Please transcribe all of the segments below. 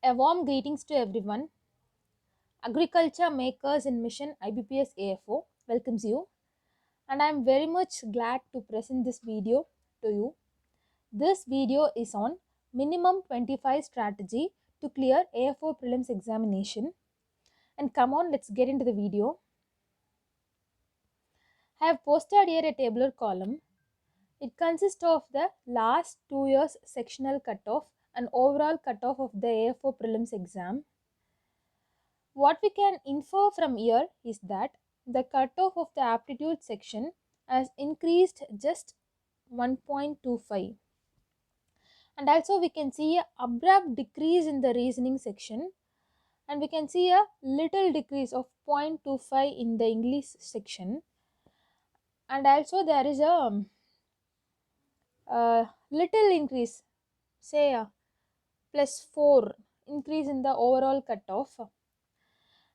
A warm greetings to everyone. Agriculture Makers in Mission IBPS AFO welcomes you, and I am very much glad to present this video to you. This video is on minimum 25 strategy to clear AFO prelims examination. And come on, let's get into the video. I have posted here a tabular column. It consists of the last 2 years sectional cutoff and overall cutoff of the AFO prelims exam. What we can infer from here is that the cutoff of the aptitude section has increased just 1.25, and also we can see a abrupt decrease in the reasoning section, and we can see a little decrease of 0.25 in the English section, and also there is a little increase, say a +4 increase in the overall cutoff.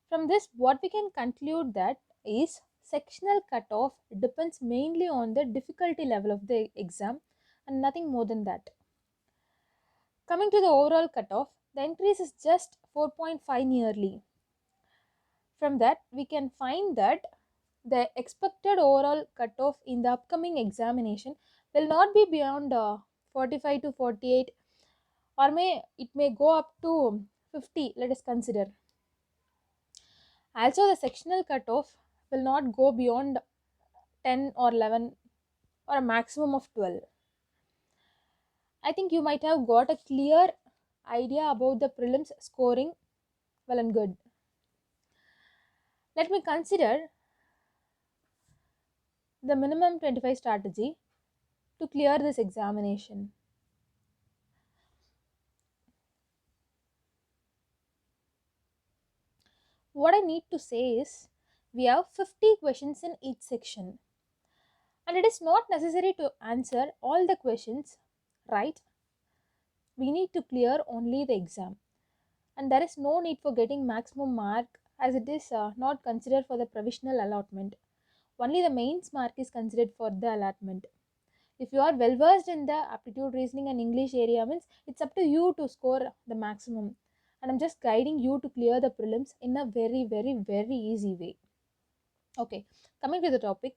From this, what we can conclude that is sectional cutoff depends mainly on the difficulty level of the exam and nothing more than that. Coming to the overall cutoff, the increase is just 4.5 nearly. From that, we can find that the expected overall cutoff in the upcoming examination will not be beyond 45 to 48, or it may go up to 50. Let us consider. Also, the sectional cutoff will not go beyond 10 or 11 or a maximum of 12. I think you might have got a clear idea about the prelims scoring. Well and good. Let me consider the minimum 25 strategy to clear this examination. What I need to say is we have 50 questions in each section, and it is not necessary to answer all the questions right. We need to clear only the exam, and there is no need for getting maximum mark as it is not considered for the provisional allotment. Only the mains mark is considered for the allotment. If you are well versed in the aptitude, reasoning, and English area, means it's up to you to score the maximum. And I'm just guiding you to clear the prelims in a very, very, very easy way. Okay, coming to the topic,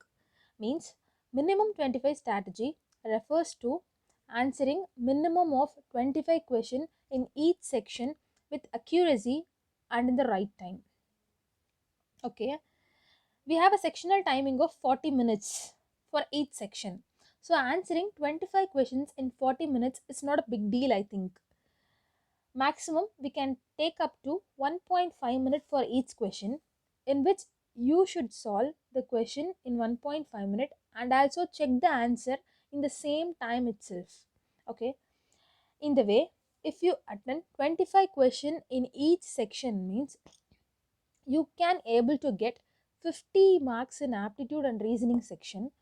means minimum 25 strategy refers to answering minimum of 25 question in each section with accuracy and in the right time. Okay, we have a sectional timing of 40 minutes for each section. So answering 25 questions in 40 minutes is not a big deal, I think. Maximum we can take up to 1.5 minutes for each question, in which you should solve the question in 1.5 minutes and also check the answer in the same time itself. Okay, in the way, if you attend 25 question in each section, means you can able to get 50 marks in aptitude and reasoning section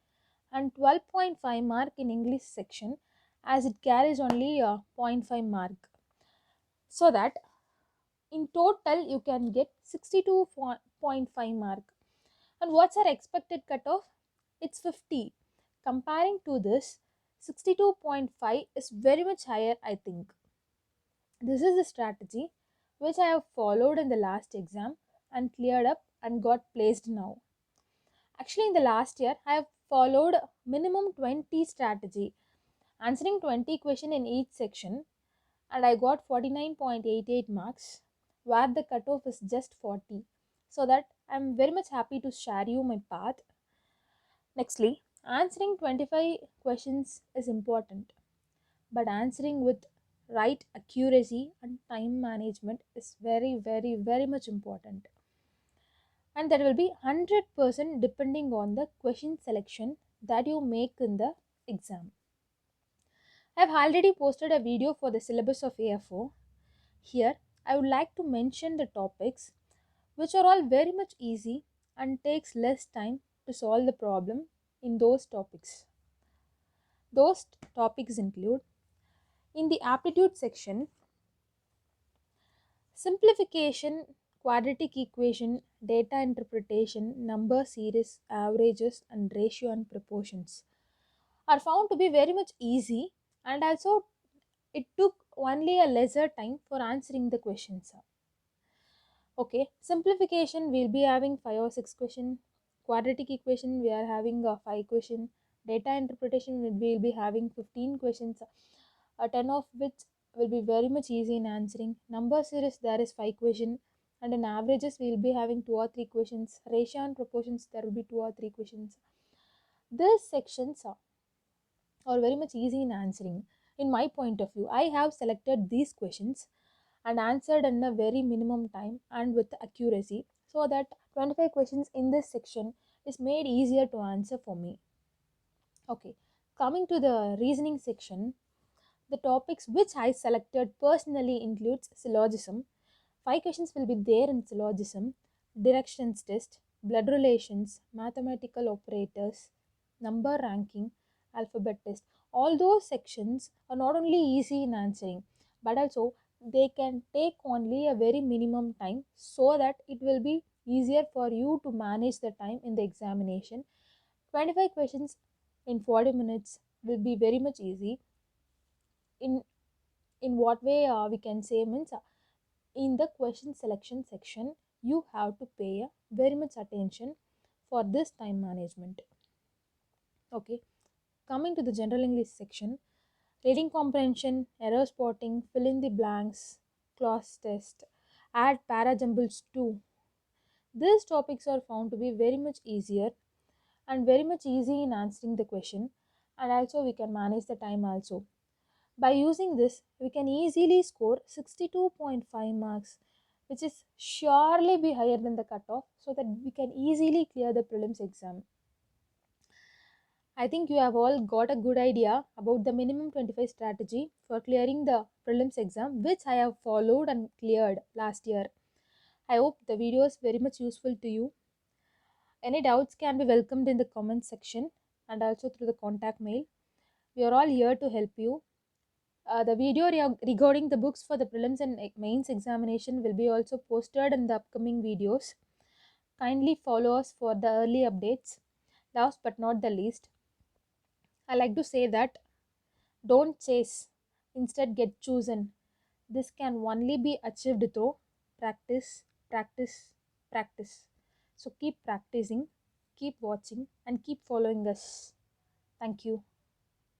and 12.5 mark in English section, as it carries only a zero point 0.5 mark, so that in total you can get 62.5 mark. And what's our expected cutoff? It's 50. Comparing to this, 62.5 is very much higher, I think. This is the strategy which I have followed in the last exam and cleared up and got placed now. Actually, in the last year, I have followed minimum 20 strategy, answering 20 question in each section, and I got 49.88 marks, where the cutoff is just 40. So that I am very much happy to share you my path. Nextly, answering 25 questions is important, but answering with right accuracy and time management is very, very, very much important. And that will be 100% depending on the question selection that you make in the exam. I have already posted a video for the syllabus of AFO. Here, I would like to mention the topics which are all very much easy and takes less time to solve the problem in those topics. Those topics include, in the aptitude section, simplification, quadratic equation, data interpretation, number series, averages, and ratio and proportions are found to be very much easy, and also it took only a lesser time for answering the questions. Okay, simplification we'll be having 5 or 6 questions. Quadratic equation we are having a 5 question. Data interpretation we'll be having 15 questions, 10 of which will be very much easy in answering. Number series there is 5 question, and in averages we'll be having 2 or 3 questions. Ratio and proportions there will be 2 or 3 questions. These sections are very much easy in answering. In my point of view, I have selected these questions and answered in a very minimum time and with accuracy, so that 25 questions in this section is made easier to answer for me. Okay, coming to the reasoning section, the topics which I selected personally includes syllogism. 5 questions will be there in syllogism, directions test, blood relations, mathematical operators, number ranking, alphabet test. All those sections are not only easy in answering, but also they can take only a very minimum time, so that it will be easier for you to manage the time in the examination. 25 questions in 40 minutes will be very much easy. In in what way we can say means, in the question selection section you have to pay very much attention for this time management. Okay, coming to the general English section, reading comprehension, error spotting, fill in the blanks, clause test, add parajumbles too. These topics are found to be very much easier and very much easy in answering the question, and also we can manage the time also. By using this, we can easily score 62.5 marks, which is surely be higher than the cutoff, so that we can easily clear the prelims exam. I think you have all got a good idea about the minimum 25 strategy for clearing the prelims exam, which I have followed and cleared last year. I hope the video is very much useful to you. Any doubts can be welcomed in the comment section and also through the contact mail. We are all here to help you. The video regarding the books for the prelims and mains examination will be also posted in the upcoming videos. Kindly follow us for the early updates. Last but not the least, I like to say that don't chase, instead get chosen. This can only be achieved through practice, practice, practice. So keep practicing, keep watching, and keep following us. Thank you.